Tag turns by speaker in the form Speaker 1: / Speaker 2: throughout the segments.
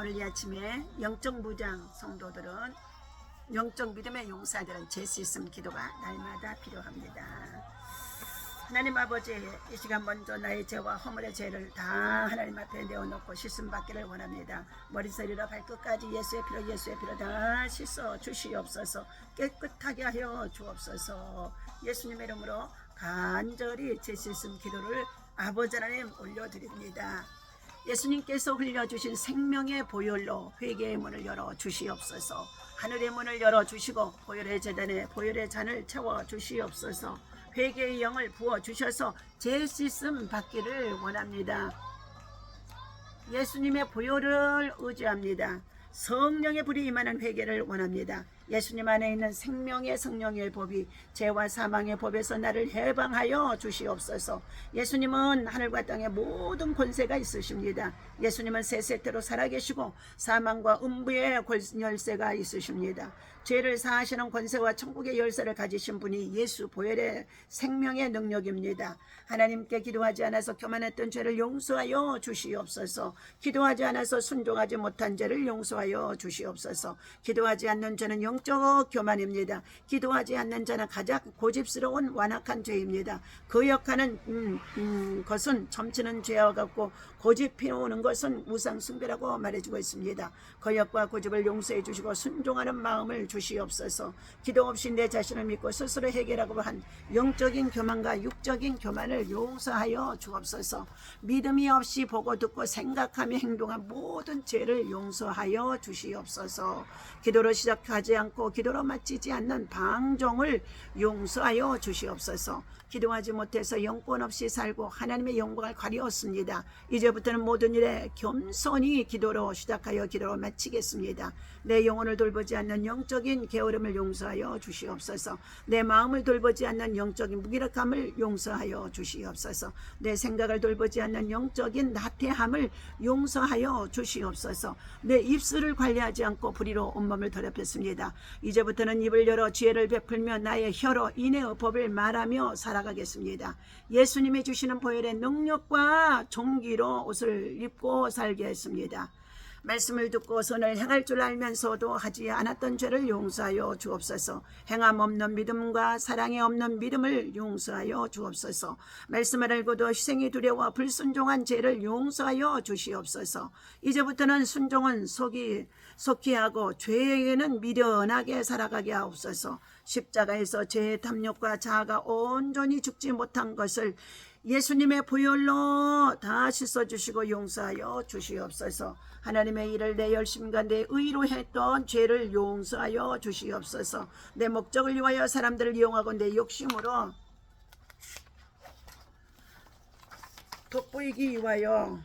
Speaker 1: 오늘 이 아침에 영적 무장 성도들은, 영적 믿음의 용사들은 제 수 있음 기도가 날마다 필요합니다. 하나님 아버지, 이 시간 먼저 나의 죄와 허물의 죄를 다 하나님 앞에 내어놓고 씻음 받기를 원합니다. 머리서리로 발끝까지 예수의 피로 다 씻어 주시옵소서. 깨끗하게 하여 주옵소서. 예수님의 이름으로 간절히 제 수 있음 기도를 아버지 하나님 올려드립니다. 예수님께서 흘려주신 생명의 보혈로 회개의 문을 열어 주시옵소서. 하늘의 문을 열어 주시고 보혈의 제단에 보혈의 잔을 채워 주시옵소서. 회개의 영을 부어 주셔서 제 수 있음 받기를 원합니다. 예수님의 보혈을 의지합니다. 성령의 불이 임하는 회개를 원합니다. 예수님 안에 있는 생명의 성령의 법이 죄와 사망의 법에서 나를 해방하여 주시옵소서. 예수님은 하늘과 땅의 모든 권세가 있으십니다. 예수님은 세세태로 살아계시고 사망과 음부의 열쇠가 있으십니다. 죄를 사하시는 권세와 천국의 열쇠를 가지신 분이 예수 보혈의 생명의 능력입니다. 하나님께 기도하지 않아서 교만했던 죄를 용서하여 주시옵소서. 기도하지 않아서 순종하지 못한 죄를 용서하여 주시옵소서. 기도하지 않는 죄는 영적 교만입니다. 기도하지 않는 자는 가장 고집스러운 완악한 죄입니다. 거역하는 것은 점치는 죄와 같고 고집 피우는 것은 우상 숭배라고 말해주고 있습니다. 거역과 고집을 용서해 주시고 순종하는 마음을 주시옵소서. 기도 없이 내 자신을 믿고 스스로 해결하고 한 영적인 교만과 육적인 교만을 용서하여 주옵소서. 믿음이 없이 보고 듣고 생각하며 행동한 모든 죄를 용서하여 주시옵소서. 기도로 시작하지 않고 기도로 마치지 않는 방종을 용서하여 주시옵소서. 기도하지 못해서 영권 없이 살고 하나님의 영광을 가리웠습니다. 이제부터는 모든 일에 겸손히 기도로 시작하여 기도로 마치겠습니다. 내 영혼을 돌보지 않는 영적인 게으름을 용서하여 주시옵소서. 내 마음을 돌보지 않는 영적인 무기력함을 용서하여 주시옵소서. 내 생각을 돌보지 않는 영적인 나태함을 용서하여 주시옵소서. 내 입술을 관리하지 않고 불의로 온몸을 더럽혔습니다. 이제부터는 입을 열어 지혜를 베풀며 나의 혀로 인애의 법을 말하며 살아가겠습니다. 예수님이 주시는 보혈의 능력과 종기로 옷을 입고 살게 했습니다. 말씀을 듣고 선을 행할 줄 알면서도 하지 않았던 죄를 용서하여 주옵소서. 행함 없는 믿음과 사랑이 없는 믿음을 용서하여 주옵소서. 말씀을 알고도 희생이 두려워 불순종한 죄를 용서하여 주시옵소서. 이제부터는 순종은 속히 하고 죄에게는 미련하게 살아가게 하옵소서. 십자가에서 죄의 탐욕과 자아가 온전히 죽지 못한 것을 예수님의 보혈로 다 씻어주시고 용서하여 주시옵소서. 하나님의 일을 내 열심과 내 의로 했던 죄를 용서하여 주시옵소서. 내 목적을 위하여 사람들을 이용하고 내 욕심으로 돋보이기 위하여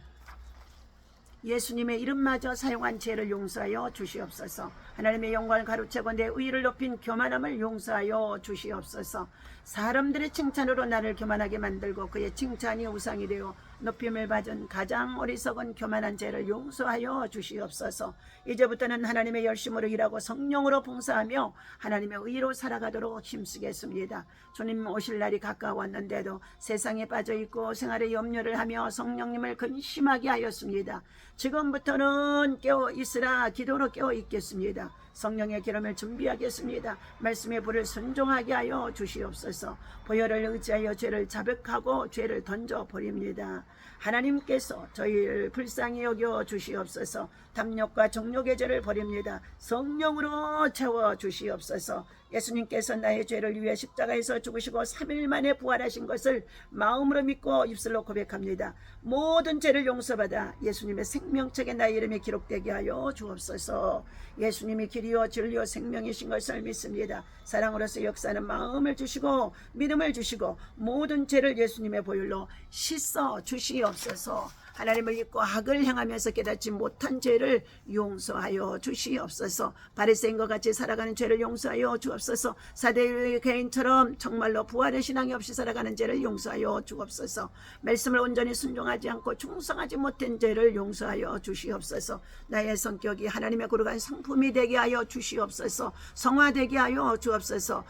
Speaker 1: 예수님의 이름마저 사용한 죄를 용서하여 주시옵소서. 하나님의 영광을 가로채고 내 의를 높인 교만함을 용서하여 주시옵소서. 사람들의 칭찬으로 나를 교만하게 만들고 그의 칭찬이 우상이 되어 높임을 받은 가장 어리석은 교만한 죄를 용서하여 주시옵소서. 이제부터는 하나님의 열심으로 일하고 성령으로 봉사하며 하나님의 의로 살아가도록 힘쓰겠습니다. 주님 오실 날이 가까웠는데도 세상에 빠져있고 생활에 염려를 하며 성령님을 근심하게 하였습니다. 지금부터는 깨어있으라 기도로 깨어있겠습니다. 성령의 기름을 준비하겠습니다. 말씀의 불을 순종하게 하여 주시옵소서. 보혈을 의지하여 죄를 자백하고 죄를 던져버립니다. 하나님께서 저희를 불쌍히 여겨 주시옵소서. 탐욕과 정욕의 죄를 버립니다. 성령으로 채워 주시옵소서. 예수님께서 나의 죄를 위해 십자가에서 죽으시고 3일 만에 부활하신 것을 마음으로 믿고 입술로 고백합니다. 모든 죄를 용서받아 예수님의 생명책에 나의 이름이 기록되게 하여 주옵소서. 예수님이 길이요 진리요 생명이신 것을 믿습니다. 사랑으로서 역사하는 마음을 주시고 믿음을 주시고 모든 죄를 예수님의 보혈로 씻어 주시옵소서. 하나님을 잊고 악을 행하면서 깨닫지 못한 죄를 용서하여 주시옵소서. 바리새인과 같이 살아가는 죄를 용서하여 주옵소서. 사대의 개인처럼 정말로 부활의 신앙이 없이 살아가는 죄를 용서하여 주옵소서. 말씀을 온전히 순종하지 않고 충성하지 못한 죄를 용서하여 주시옵소서. 나의 성격이 하나님의 거룩한 성품이 되게 하여 주시옵소서. 성화되게 하여 주옵소서.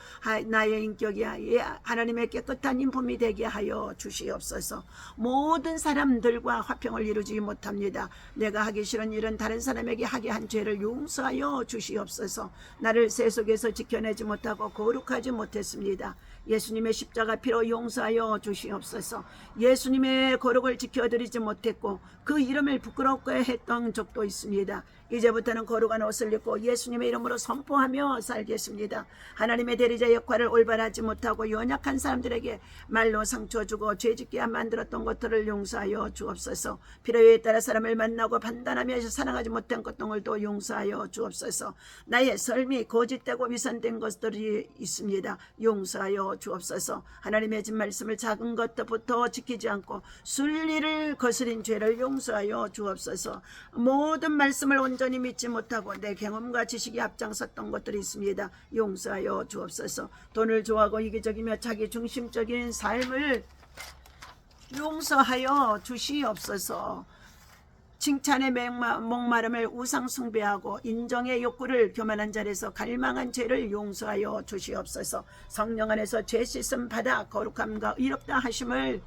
Speaker 1: 나의 인격이 하나님의 깨끗한 인품이 되게 하여 주시옵소서. 모든 사람들과 화평을 이루지 못합니다. 내가 하기 싫은 일은 다른 사람에게 하게 한 죄를 용서하여 주시옵소서. 나를 세속에서 지켜내지 못하고 거룩하지 못했습니다. 예수님의 십자가 피로 용서하여 주시옵소서. 예수님의 거룩을 지켜드리지 못했고 그 이름을 부끄럽게 했던 적도 있습니다. 이제부터는 거룩한 옷을 입고 예수님의 이름으로 선포하며 살겠습니다. 하나님의 대리자 역할을 올바로 하지 못하고 연약한 사람들에게 말로 상처 주고 죄짓게 만들었던 것들을 용서하여 주옵소서. 필요에 따라 사람을 만나고 판단하며 사랑하지 못한 것들도 용서하여 주옵소서. 나의 삶이 거짓되고 위선된 것들이 있습니다. 용서하여 주옵소서. 하나님의 진 말씀을 작은 것부터 지키지 않고 순리를 거스린 죄를 용서하여 주옵소서. 모든 말씀을 온전히 믿지 못하고 내 경험과 지식이 앞장섰던 것들이 있습니다. 용서하여 주옵소서. 돈을 좋아하고 이기적이며 자기 중심적인 삶을 용서하여 주시옵소서. 칭찬의 목마름을 우상 숭배하고 인정의 욕구를 교만한 자리에서 갈망한 죄를 용서하여 주시옵소서. 성령 안에서 죄 씻음 받아 거룩함과 의롭다 하심을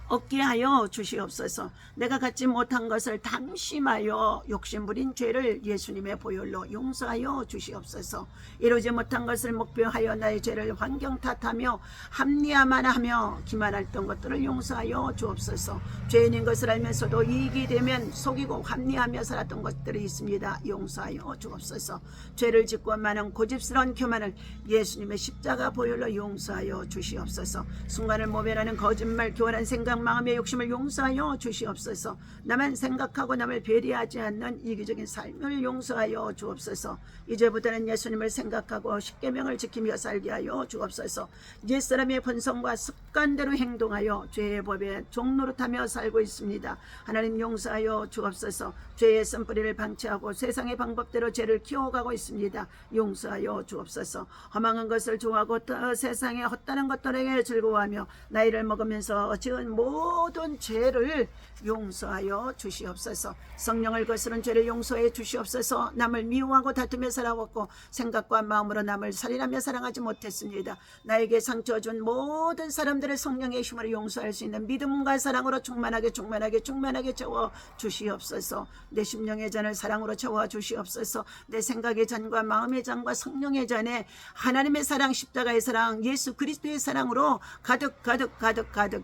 Speaker 1: 얻게 하여 주시옵소서. 내가 갖지 못한 것을 담심하여 욕심부린 죄를 예수님의 보혈로 용서하여 주시옵소서. 이루지 못한 것을 목표하여 나의 죄를 환경 탓하며 합리화만 하며 기만했던 것들을 용서하여 주옵소서. 죄인인 것을 알면서도 이익이 되면 속이고 합리하며 살았던 것들이 있습니다. 용서하여 주옵소서. 죄를 짓고 많은 고집스러운 교만을 예수님의 십자가 보혈로 용서하여 주시옵소서. 순간을 모면하는 거짓말, 교활한 생각, 마음의 욕심을 용서하여 주시옵소서. 나만 생각하고 남을 배려하지 않는 이기적인 삶을 용서하여 주옵소서. 이제부터는 예수님을 생각하고 십계명을 지키며 살게 하여 주옵소서. 옛사람의 본성과 습관대로 행동하여 죄의 법에 종노릇하며 살고 있습니다. 하나님 용서하여 주옵소서. 죄의 쓴뿌리를 방치하고 세상의 방법대로 죄를 키워가고 있습니다. 용서하여 주옵소서. 허망한 것을 좋아하고 세상의 헛다른 것들에게 즐거워하며 나이를 먹으면서 지은 모든 죄를 용서하여 주시옵소서. 성령을 거스른 죄를 용서해 주시옵소서. 남을 미워하고 다투며 살아왔고 생각과 마음으로 남을 살인하며 사랑하지 못했습니다. 나에게 상처 준 모든 사람들의 성령의 힘으로 용서할 수 있는 믿음과 사랑으로 충만하게 채워 주시옵소서. 내 심령의 잔을 사랑으로 채워 주시옵소서. 내 생각의 잔과 마음의 잔과 성령의 잔에 하나님의 사랑, 십자가의 사랑, 예수 그리스도의 사랑으로 가득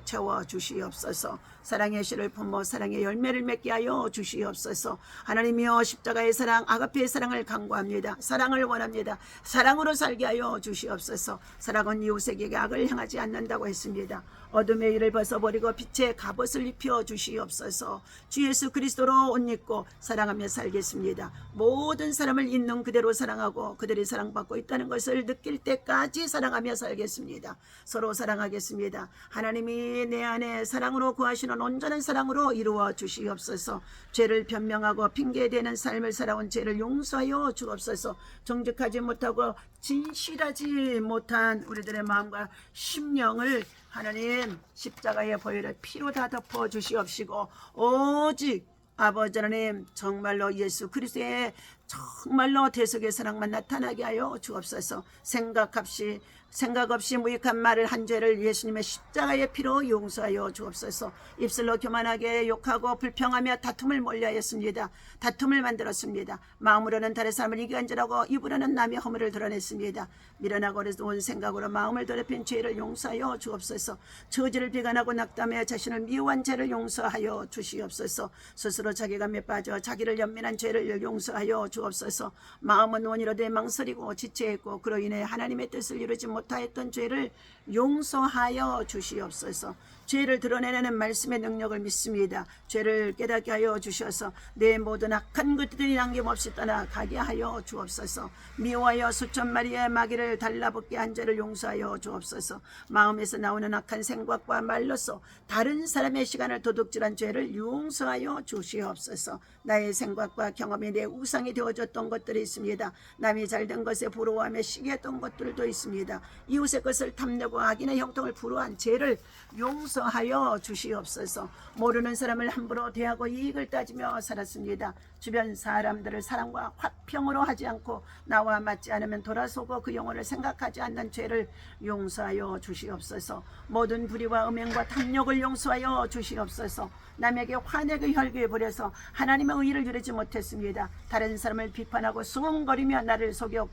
Speaker 1: 채워 주시옵소서. 사랑의 씨를 품어 사랑의 열매를 맺게 하여 주시옵소서. 하나님이여 십자가의 사랑, 아가페의 사랑을 간구합니다. 사랑을 원합니다. 사랑으로 살게 하여 주시옵소서. 사랑은 이웃에게 악을 향하지 않는다고 했습니다. 어둠의 일을 벗어버리고 빛의 갑옷을 입혀 주시옵소서. 주 예수 그리스도로 옷 입고 사랑하며 살겠습니다. 모든 사람을 있는 그대로 사랑하고 그들이 사랑받고 있다는 것을 느낄 때까지 사랑하며 살겠습니다. 서로 사랑하겠습니다. 하나님이 내 안에 사랑으로 구하시는 온전한 사랑으로 이루어 주시옵소서. 죄를 변명하고 핑계대는 삶을 살아온 죄를 용서하여 주옵소서. 정직하지 못하고 진실하지 못한 우리들의 마음과 심령을 하나님 십자가의 보혈의 피로 다 덮어 주시옵시고 오직 아버지 하나님 정말로 예수 그리스도의 정말로 대속의 사랑만 나타나게 하여 주옵소서. 생각 없이 무익한 말을 한 죄를 예수님의 십자가의 피로 용서하여 주옵소서. 입술로 교만하게 욕하고 불평하며 다툼을 몰려하였습니다. 다툼을 만들었습니다. 마음으로는 다른 사람을 이간질하고 입으로는 남의 허물을 드러냈습니다. 미련하고 어리석은 생각으로 마음을 더럽힌 죄를 용서하여 주옵소서. 처지를 비관하고 낙담해 자신을 미워한 죄를 용서하여 주시옵소서. 스스로 자기감에 빠져 자기를 연민한 죄를 용서하여 주옵소서. 마음은 원이로 돼 망설이고 지체했고 그로 인해 하나님의 뜻을 이루지 못하였던 죄를 용서하여 주시옵소서. 죄를 드러내는 말씀의 능력을 믿습니다. 죄를 깨닫게 하여 주셔서 내 모든 악한 것들이 남김없이 떠나가게 하여 주옵소서. 미워하여 수천 마리의 마귀를 달라붙게 한 죄를 용서하여 주옵소서. 마음에서 나오는 악한 생각과 말로써 다른 사람의 시간을 도둑질한 죄를 용서하여 주시옵소서. 나의 생각과 경험이 내 우상이 되어 세워졌던 것들이 있습니다. 남이 잘된 것에 부러워하며 시기했던 것들도 있습니다. 이웃의 것을 탐내고 악인의 형통을 부러워한 죄를 용서하여 주시옵소서. 모르는 사람을 함부로 대하고 이익을 따지며 살았습니다. 주변 사람들을 사랑과 화평으로 하지 않고 나와 맞지 않으면 돌아서고 그 영혼을 생각하지 않는 죄를 용서하여 주시옵소서. 모든 불의와 음행과 탐욕을 용서하여 주시옵소서. 남에게 화내고 혈기에 버려서 하나님의 의를 누리지 못했습니다. 다른 사람을 비판하고 수군거리며 나를 속여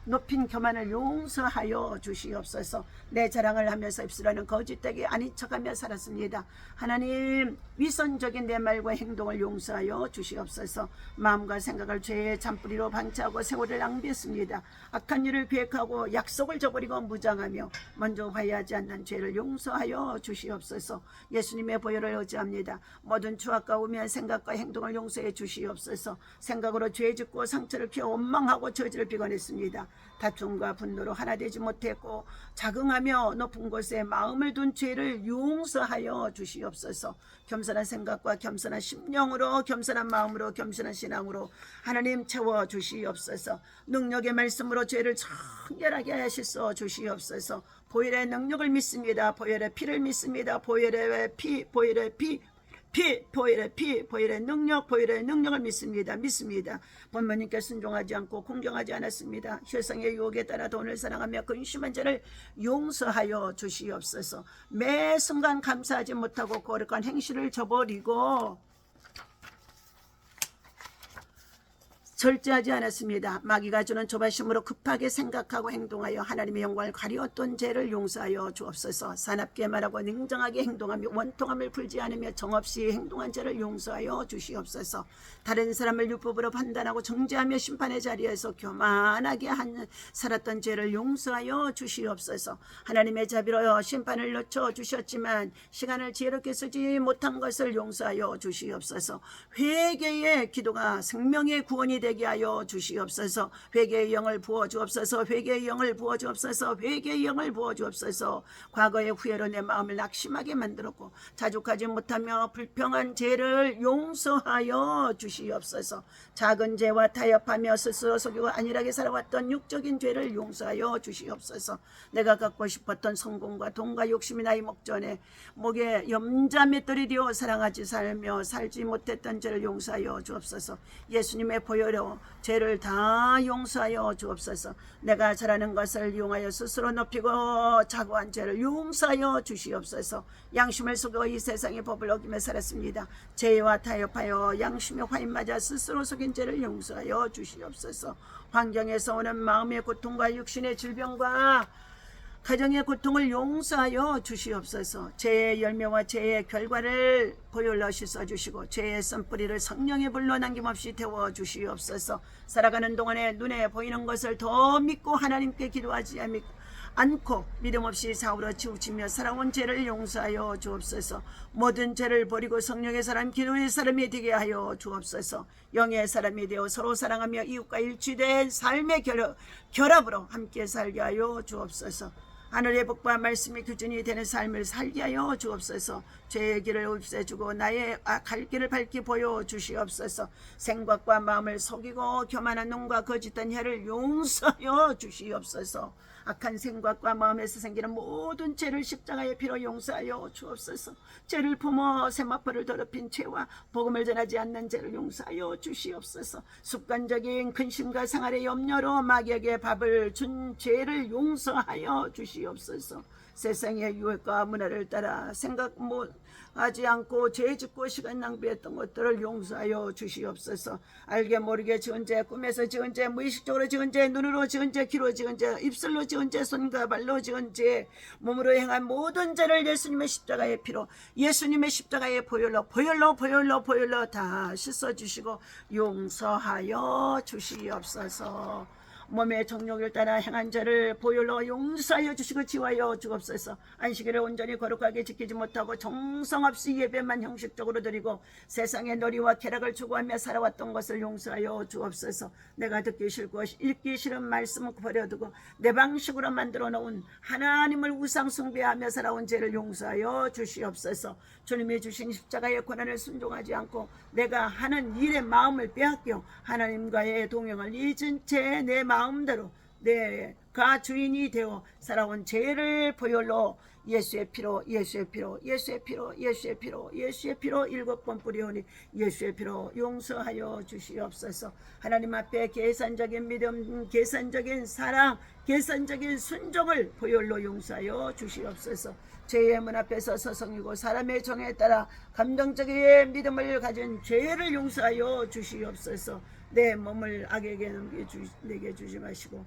Speaker 1: 높인 교만을 용서하여 주시옵소서. 내 자랑을 하면서 입술하는 거짓되게 아닌 척하며 살았습니다. 하나님, 위선적인 내 말과 행동을 용서하여 주시옵소서. 마음과 생각을 죄의 잔뿌리로 방치하고 세월을 낭비했습니다. 악한 일을 계획하고 약속을 저버리고 무장하며 먼저 화해하지 않는 죄를 용서하여 주시옵소서. 예수님의 보혈을 의지합니다. 모든 추악과 우매한 생각과 행동을 용서해 주시옵소서. 생각으로 죄 짓고 상처를 피워 원망하고 저지를 비관했습니다. 다툼과 분노로 하나 되지 못했고 자긍하며 높은 곳에 마음을 둔 죄를 용서하여 주시옵소서. 겸손한 생각과 겸손한 심령으로, 겸손한 마음으로, 겸손한 신앙으로 하나님 채워 주시옵소서. 능력의 말씀으로 죄를 청결하게 하시어 주시옵소서. 보혈의 능력을 믿습니다. 보혈의 피를 믿습니다. 보혈의 피, 보혈의 능력, 보혈의 능력을 믿습니다. 본모님께 순종하지 않고 공경하지 않았습니다. 혈성의 유혹에 따라 돈을 사랑하며 근심한 죄를 용서하여 주시옵소서. 매 순간 감사하지 못하고 거룩한 행실을 저버리고 절제하지 않았습니다. 마귀가 주는 조바심으로 급하게 생각하고 행동하여 하나님의 영광을 가리웠던 죄를 용서하여 주옵소서. 사납게 말하고 냉정하게 행동하며 원통함을 풀지 않으며 정없이 행동한 죄를 용서하여 주시옵소서. 다른 사람을 율법으로 판단하고 정죄하며 심판의 자리에서 교만하게 살았던 죄를 용서하여 주시옵소서. 하나님의 자비로 심판을 늦춰 주셨지만 시간을 지혜롭게 쓰지 못한 것을 용서하여 주시옵소서. 회개의 기도가 생명의 구원이 되게 하여 주시옵소서. 회개의 영을 부어 주옵소서. 회개의 영을 부어 주옵소서. 회개의 영을 부어 주옵소서. 과거의 후회로 내 마음을 낙심하게 만들었고 자족하지 못하며 불평한 죄를 용서하여 주시옵소서. 작은 죄와 타협하며 스스로 속이고 안일하게 살아왔던 육적인 죄를 용서하여 주시옵소서. 내가 갖고 싶었던 성공과 돈과 욕심이 나의 목에 염자맷돌이 되어 사랑하지 살며 살지 못했던 죄를 용서하여 주옵소서. 예수님의 보혈로 죄를 다 용서하여 주옵소서. 내가 잘하는 것을 이용하여 스스로 높이고 자고한 죄를 용서하여 주시옵소서. 양심을 속여 이 세상의 법을 어기며 살았습니다. 죄와 타협하여 양심의 화인 맞아 스스로 속인 죄를 용서하여 주시옵소서. 환경에서 오는 마음의 고통과 육신의 질병과 가정의 고통을 용서하여 주시옵소서. 죄의 열매와 죄의 결과를 보혈로 씻어주시고 죄의 쓴뿌리를 성령의 불로 남김없이 태워 주시옵소서. 살아가는 동안에 눈에 보이는 것을 더 믿고 하나님께 기도하지 않고 믿음 없이 사울어 치우치며 살아온 죄를 용서하여 주옵소서. 모든 죄를 버리고 성령의 사람, 기도의 사람이 되게 하여 주옵소서. 영의 사람이 되어 서로 사랑하며 이웃과 일치된 삶의 결합으로 함께 살게 하여 주옵소서. 하늘의 복과 말씀이 규준이 되는 삶을 살게 하여 주옵소서. 죄의 길을 없애주고 나의 갈 길을 밝히 보여주시옵소서. 생각과 마음을 속이고 교만한 눈과 거짓된 혀를 용서하여 주시옵소서. 악한 생각과 마음에서 생기는 모든 죄를 십자가의 피로 용서하여 주옵소서. 죄를 품어 세마포를 더럽힌 죄와 복음을 전하지 않는 죄를 용서하여 주시옵소서. 습관적인 근심과 생활의 염려로 마귀에게 밥을 준 죄를 용서하여 주시옵소서. 세상의 유혹과 문화를 따라 생각하지 않고 죄 짓고 시간 낭비했던 것들을 용서하여 주시옵소서. 알게 모르게 지은 죄, 꿈에서 지은 죄, 무의식적으로 지은 죄, 눈으로 지은 죄, 귀로 지은 죄, 입술로 지은 죄, 손과 발로 지은 죄, 몸으로 행한 모든 죄를 예수님의 십자가의 피로, 예수님의 십자가의 보혈로 다 씻어주시고 용서하여 주시옵소서. 몸의 정욕을 따라 행한 죄를 보혈로 용서하여 주시고 지워하여 주옵소서. 안식일을 온전히 거룩하게 지키지 못하고 정성없이 예배만 형식적으로 드리고 세상의 놀이와 쾌락을 추구하며 살아왔던 것을 용서하여 주옵소서. 내가 듣기 싫고 읽기 싫은 말씀을 버려두고 내 방식으로 만들어 놓은 하나님을 우상 숭배하며 살아온 죄를 용서하여 주시옵소서. 주님이 주신 십자가의 권한을 순종하지 않고 내가 하는 일에 마음을 빼앗겨 하나님과의 동행을 잊은 채 내 마음대로 내가 주인이 되어 살아온 죄를 보혈로 예수의 피로 예수의 피로 예수의 피로 예수의 피로 예수의 피로 7번 뿌리오니 예수의 피로 용서하여 주시옵소서. 하나님 앞에 계산적인 믿음, 계산적인 사랑, 계산적인 순종을 보혈로 용서하여 주시옵소서. 죄의 문 앞에서 서성이고 사람의 정에 따라 감정적인 믿음을 가진 죄를 용서하여 주시옵소서. 내 몸을 악에게 내게 주지 마시고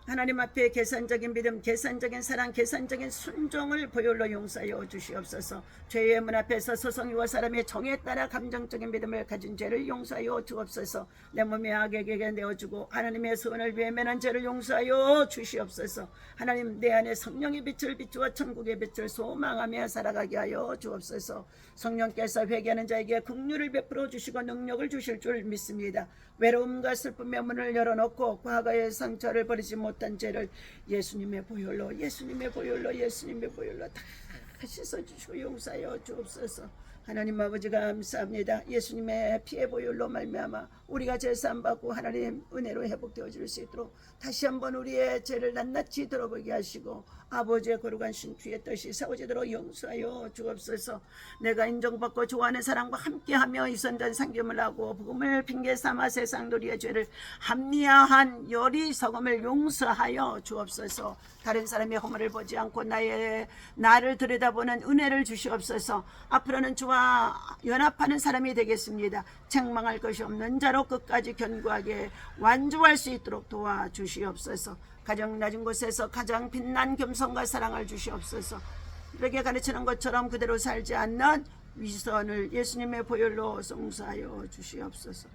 Speaker 1: 하나님 앞에 계산적인 믿음, 계산적인 사랑, 계산적인 순종을 보혈로 용서하여 주시옵소서. 죄의 문 앞에서 서성이와 사람의 정에 따라 감정적인 믿음을 가진 죄를 용서하여 주옵소서. 내 몸의 악에게 내어주고 하나님의 소원을 외면한 죄를 용서하여 주시옵소서. 하나님 내 안에 성령의 빛을 비추어 천국의 빛을 소망하며 살아가게 하여 주옵소서. 성령께서 회개하는 자에게 긍휼을 베풀어 주시고 능력을 주실 줄 믿습니다. 외로움과 슬픔의 문을 열어놓고 과거의 상처를 버리지 못한 죄를 예수님의 보혈로 예수님의 보혈로 예수님의 보혈로 다 씻어주시고 용서하여 주옵소서. 하나님 아버지 감사합니다. 예수님의 피의 보혈로 말미암아 우리가 제사함 받고 하나님 은혜로 회복되어질 수 있도록 다시 한번 우리의 죄를 낱낱이 들어보게 하시고 아버지의 거룩한 신주의 뜻이 세워지도록 용서하여 주옵소서. 내가 인정받고 좋아하는 사람과 함께하며 이선전 상금을 하고 복음을 핑계 삼아 세상 놀이의 죄를 합리화한 열의석음을 용서하여 주옵소서. 다른 사람의 허물을 보지 않고 나를 들여다보는 은혜를 주시옵소서. 앞으로는 주와 연합하는 사람이 되겠습니다. 책망할 것이 없는 자로 끝까지 견고하게 완주할 수 있도록 도와주시옵소서. 가장 낮은 곳에서 가장 빛난 겸손과 사랑을 주시옵소서. 우리에게 가르치는 것처럼 그대로 살지 않는 위선을 예수님의 보혈로 용서하여 주시옵소서.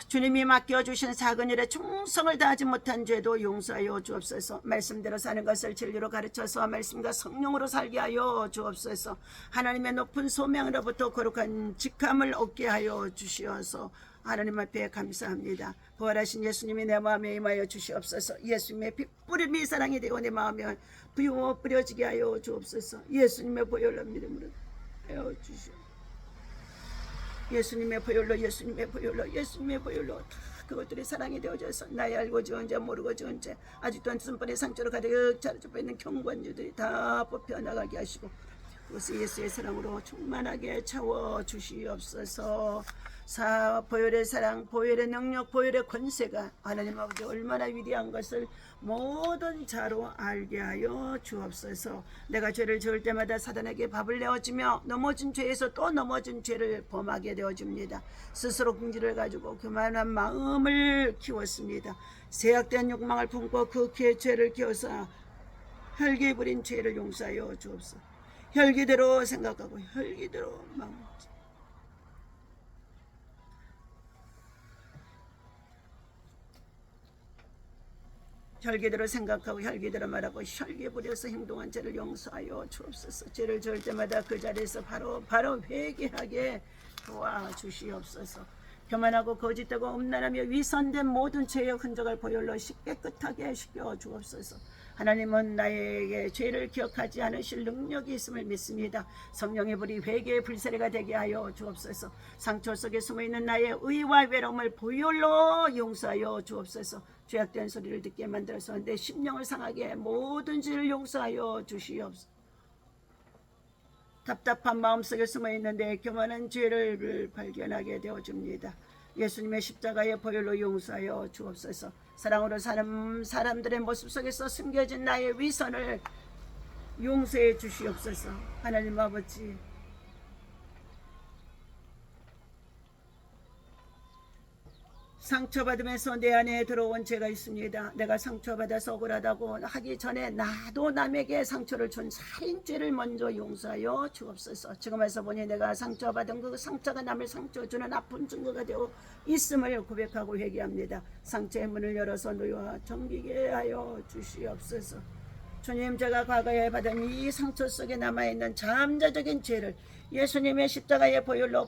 Speaker 1: 주님이 맡겨주신 작은 일에 충성을 다하지 못한 죄도 용서하여 주옵소서. 말씀대로 사는 것을 진리로 가르쳐서 말씀과 성령으로 살게 하여 주옵소서. 하나님의 높은 소명으로부터 거룩한 직함을 얻게 하여 주시어서 하나님 앞에 감사합니다. 부활하신 예수님이 내 마음에 임하여 주시옵소서. 예수님의 빛뿌림이 사랑이 되고 내 마음에 부어 뿌려지게 하여 주옵소서. 예수님의 보혈로 믿음으로 하여 주시옵소서. 예수님의 보혈로 예수님의 보혈로 예수님의 보혈로 다 그것들이 사랑이 되어져서 나의 알고 지은 죄 모르고 지은 죄 아직도 한 순번의 상처로 가득 차려져 있는 경관주들이 다 뽑혀나가게 하시고 그것을 예수의 사랑으로 충만하게 채워주시옵소서. 보혈의 사랑, 보혈의 능력, 보혈의 권세가 하나님 아버지 얼마나 위대한 것을 모든 자로 알게 하여 주옵소서. 내가 죄를 지을 때마다 사단에게 밥을 내어주며 넘어진 죄에서 또 넘어진 죄를 범하게 되어집니다. 스스로 긍지를 가지고 교만한 마음을 키웠습니다. 세약된 욕망을 품고 그 죄를 키워서 혈기 부린 죄를 용서하여 주옵소서. 혈기대로 생각하고 혈기대로 마음 혈기대로 생각하고 혈기대로 말하고 혈기 부려서 행동한 죄를 용서하여 주옵소서. 죄를 지을 때마다 그 자리에서 바로 회개하게 도와주시옵소서. 교만하고 거짓되고 음란하며 위선된 모든 죄의 흔적을 보혈로 깨끗하게 씻겨 주옵소서. 하나님은 나에게 죄를 기억하지 않으실 능력이 있음을 믿습니다. 성령의 불이 회개의 불세례가 되게 하여 주옵소서. 상처 속에 숨어있는 나의 의와 외로움을 보혈로 용서하여 주옵소서. 죄악된 소리를 듣게 만들어서 내 심령을 상하게 모든 죄를 용서하여 주시옵소서. 답답한 마음속에 숨어있는 내 교만한 죄를 발견하게 되어줍니다. 예수님의 십자가의 보혈로 용서하여 주옵소서. 사랑으로 사는 사람들의 모습 속에서 숨겨진 나의 위선을 용서해 주시옵소서. 하나님 아버지, 상처받으면서 내 안에 들어온 죄가 있습니다. 내가 상처받아서 억울하다고 하기 전에 나도 남에게 상처를 준 살인죄를 먼저 용서하여 주옵소서. 지금 와서 보니 내가 상처받은 그 상처가 남을 상처 주는 아픈 증거가 되어 있음을 고백하고 회개합니다. 상처의 문을 열어서 놓여 정기게 하여 주시옵소서. 주님, 제가 과거에 받은 이 상처 속에 남아있는 잠재적인 죄를 예수님의 십자가의 보혈로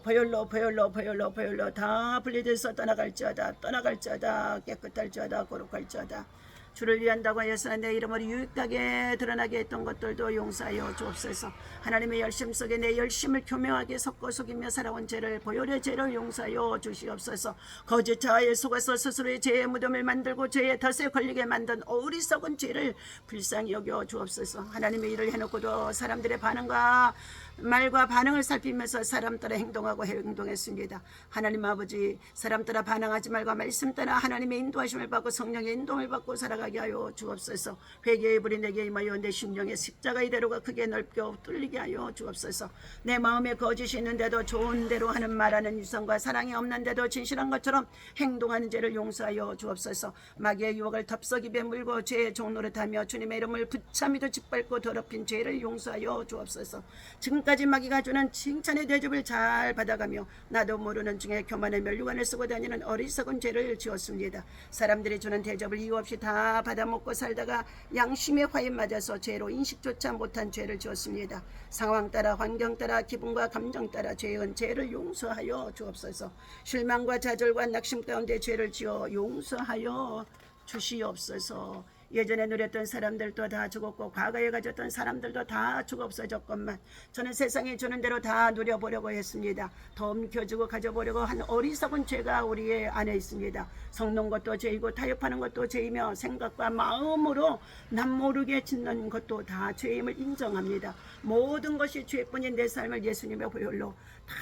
Speaker 1: 다 분리돼서 떠나갈지어다 깨끗할지어다 거룩할지어다. 주를 위한다고 하여서 내 이름으로 유익하게 드러나게 했던 것들도 용서하여 주옵소서. 하나님의 열심 속에 내 열심을 교묘하게 섞어 속이며 살아온 죄를, 보혈의 죄를 용서하여 주시옵소서. 거짓 자아에 속아서 스스로의 죄의 무덤을 만들고 죄의 덫에 걸리게 만든 어리석은 죄를 불쌍히 여겨 주옵소서. 하나님의 일을 해놓고도 사람들의 반응과 말과 반응을 살피면서 사람 따라 행동하고 행동했습니다. 하나님 아버지, 사람 따라 반응하지 말고 말씀 따라 하나님의 인도하심을 받고 성령의 인도를 받고 살아가게 하여 주옵소서. 회개의 불이 내게 임하여 내 심령의 십자가의 대로가 크게 넓게 뚫리게 하여 주옵소서. 내 마음에 거짓이 있는데도 좋은 대로 하는 말하는 유성과 사랑이 없는데도 진실한 것처럼 행동하는 죄를 용서하여 주옵소서. 마귀의 유혹을 덥석 입에 물고 죄의 종노릇하며 주님의 이름을 부차미도 짓밟고 더럽힌 죄를 용서하여 주옵소서. 지금까지 마귀가 주는 칭찬의 대접을 잘 받아가며 나도 모르는 중에 교만의 멸류관을 쓰고 다니는 어리석은 죄를 지었습니다. 사람들이 주는 대접을 이유 없이 다 받아먹고 살다가 양심의 화에 맞아서 죄로 인식조차 못한 죄를 지었습니다. 상황 따라 환경 따라 기분과 감정 따라 죄은 죄를 용서하여 주옵소서. 실망과 좌절과 낙심 가운데 죄를 지어 용서하여 주시옵소서. 예전에 누렸던 사람들도 다 죽었고 과거에 가졌던 사람들도 다 죽어 없어졌건만 저는 세상이 주는 대로 다 누려보려고 했습니다. 더 움켜쥐고 가져보려고 한 어리석은 죄가 우리 안에 있습니다. 섞는 것도 죄이고 타협하는 것도 죄이며 생각과 마음으로 남 모르게 짓는 것도 다 죄임을 인정합니다. 모든 것이 죄뿐인 내 삶을 예수님의 보혈로 다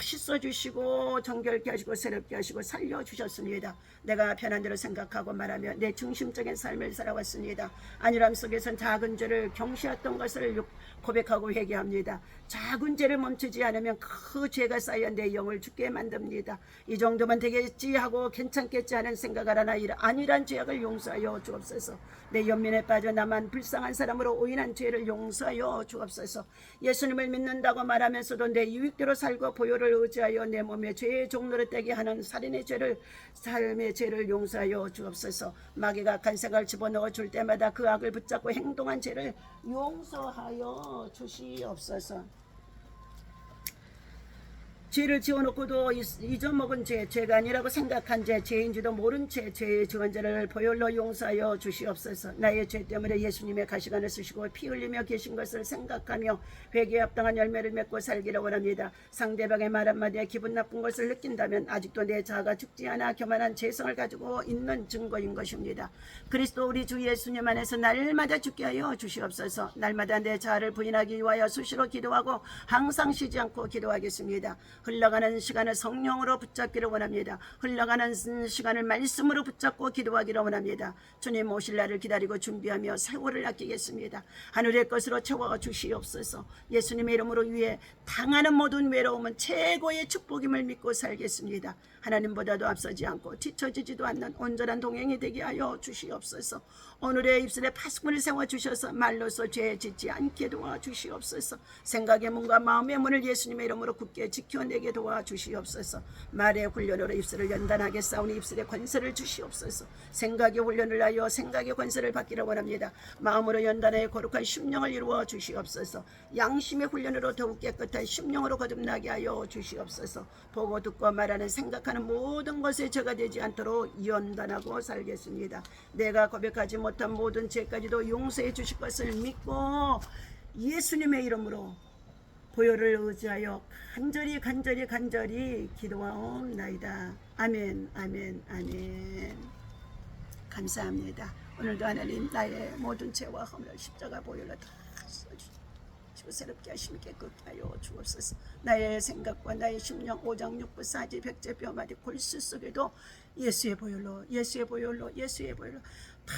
Speaker 1: 씻어주시고 정결케 하시고 새롭게 하시고 살려주셨습니다. 내가 편한 대로 생각하고 말하며 내 중심적인 삶을 살아왔습니다. 안일함 속에선 작은 죄를 경시했던 것을 고백하고 회개합니다. 작은 죄를 멈추지 않으면 그 죄가 쌓여 내 영을 죽게 만듭니다. 이 정도만 되겠지 하고 괜찮겠지 하는 생각을 하나 안일한 죄악을 용서하여 주옵소서. 내 연민에 빠져 나만 불쌍한 사람으로 오인한 죄를 용서하여 주옵소서. 예수님을 믿는다고 말하면서도 내 유익대로 살고 보혈을 의지하여 내 몸에 죄의 종로를 떼게 하는 살인의 죄를 삶의 죄를 용서하여 주옵소서. 마귀가 악한 생각을 집어넣어 줄 때마다 그 악을 붙잡고 행동한 죄를 용서하여 주시옵소서. 죄를 지어놓고도 잊어먹은 죄, 죄가 아니라고 생각한 죄, 죄인지도 모른 죄, 죄의 지원자를 보혈로 용서하여 주시옵소서. 나의 죄 때문에 예수님의 가시관을 쓰시고 피 흘리며 계신 것을 생각하며 회개에 합당한 열매를 맺고 살기를 원합니다. 상대방의 말 한마디에 기분 나쁜 것을 느낀다면 아직도 내 자아가 죽지 않아 교만한 죄성을 가지고 있는 증거인 것입니다. 그리스도 우리 주 예수님 안에서 날마다 죽게 하여 주시옵소서. 날마다 내 자아를 부인하기 위하여 수시로 기도하고 항상 쉬지 않고 기도하겠습니다. 흘러가는 시간을 성령으로 붙잡기를 원합니다. 흘러가는 시간을 말씀으로 붙잡고 기도하기를 원합니다. 주님 오실 날을 기다리고 준비하며 세월을 아끼겠습니다. 하늘의 것으로 채워주시옵소서. 예수님의 이름으로 위해 당하는 모든 외로움은 최고의 축복임을 믿고 살겠습니다. 하나님보다도 앞서지 않고 뒤처지지도 않는 온전한 동행이 되게 하여 주시옵소서. 오늘의 입술에 파수꾼을 세워주셔서 말로써 죄 짓지 않게 도와주시옵소서. 생각의 문과 마음의 문을 예수님의 이름으로 굳게 지켜내게 도와주시옵소서. 말의 훈련으로 입술을 연단하게 싸우니 입술에 권세를 주시옵소서. 생각의 훈련을 하여 생각의 권세를 받기를 원합니다. 마음으로 연단하여 거룩한 심령을 이루어 주시옵소서. 양심의 훈련으로 더욱 깨끗한 심령으로 거듭나게 하여 주시옵소서. 보고 듣고 말하는 생각하는 모든 것에 죄가 되지 않도록 연단하고 살겠습니다. 내가 고백하지 못한 모든 죄까지도 용서해 주실 것을 믿고 예수님의 이름으로 보혈을 의지하여 간절히 기도하옵나이다. 아멘, 아멘, 아멘. 감사합니다. 오늘도 하나님 나의 모든 죄와 허물을 십자가 보혈로 다 써주시고 새롭게 하시며 깨끗게 하여 주옵소서. 나의 생각과 나의 심령 오장 육부 사지 백제 뼈마디 골수 속에도 예수의 보혈로 예수의 보혈로 예수의 보혈로 다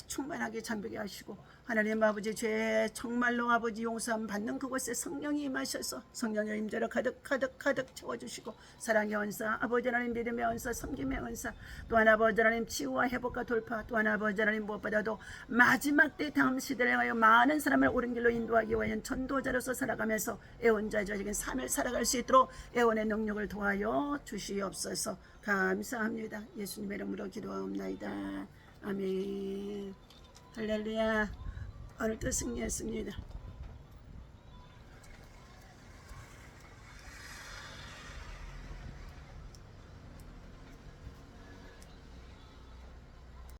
Speaker 1: 충만하게 잠들게 하시고 하나님 아버지 죄 정말로 아버지 용서함 받는 그곳에 성령이 임하셔서 성령의 임재로 가득 채워주시고 사랑의 은사 아버지 하나님 믿음의 은사 섬김의 은사 또한 아버지 하나님 치유와 회복과 돌파 또한 아버지 하나님 무엇보다도 마지막 때 다음 시대를 향하여 많은 사람을 옳은 길로 인도하기 위한 전도자로서 살아가면서 애원자적인 삶을 살아갈 수 있도록 애원의 능력을 도하여 주시옵소서. 감사합니다. 예수님의 이름으로 기도하옵나이다. 아멘. 할렐루야. 오늘도 승리했습니다.